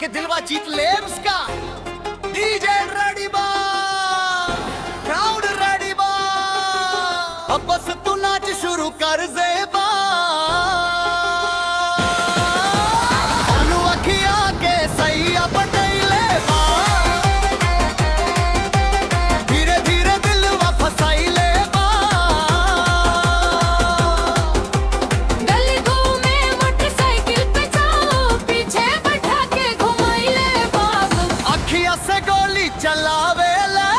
के दिलवा जीत ले उसका। डीजे रेडी बा, क्राउड रेडी बा, अब बस तू नाच शुरू कर ज़ेबा। अनु अखिया के सही पटैले बा, धीरे धीरे दिलवा फसाइले बा। गली घूमे मोटरसाइकिल पे जाओ, पीछे बैठा के घुमाइले बाबू। अखिया से गोली चलावेला,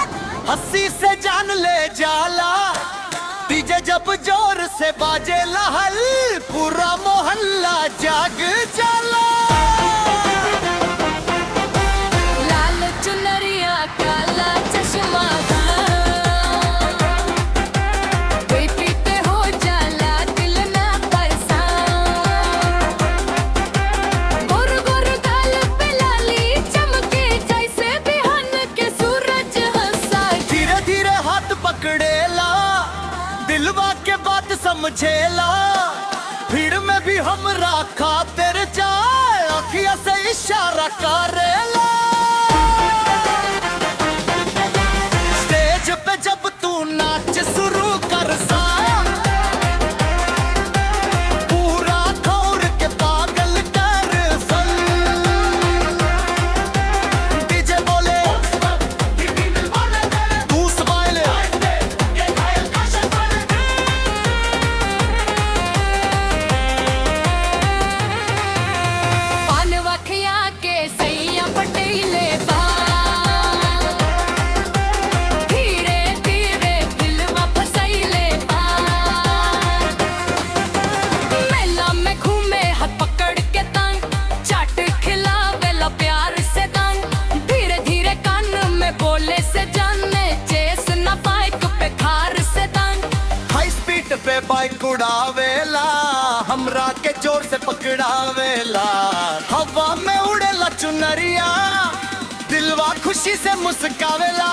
हंसी से जान ले जाला। डीजे जब जोर से बाजे लहल, पूरा मोहल्ला जाग जाला। लाल चुनरिया काला चश्मा कोई पीते हो जाला दिल ना परेशान। गोर गोर गाल पे लाली चमके जैसे बिहान के सूरज हंसा। धीरे धीरे हाथ पकड़ेला, दिलवा के बात समझेला। भीड़ में भी हमरा खातिर जाए, अखिया से इशारा करेला। स्टेज पे जब तू नाच शुरू कर सा, पूरा खोर के पागल कर सन। डीजे बोले तू स्माइल, पान वखिया के सैया पटेले बा, धीरे धीरे दिलवा फसैले बा। मेला में घूमे हाथ पकड़ के तांग, चाट खिलावेला प्यार से दांग। धीरे धीरे कान में बोले से जाने, चेस ना बाइक पे खार से दांग। हाई स्पीड पे बाइक उड़ावेला, हमरा के जोर से पकड़ावेला। हवा में उड़ेला चुनरिया, दिलवा खुशी से मुस्कावेला।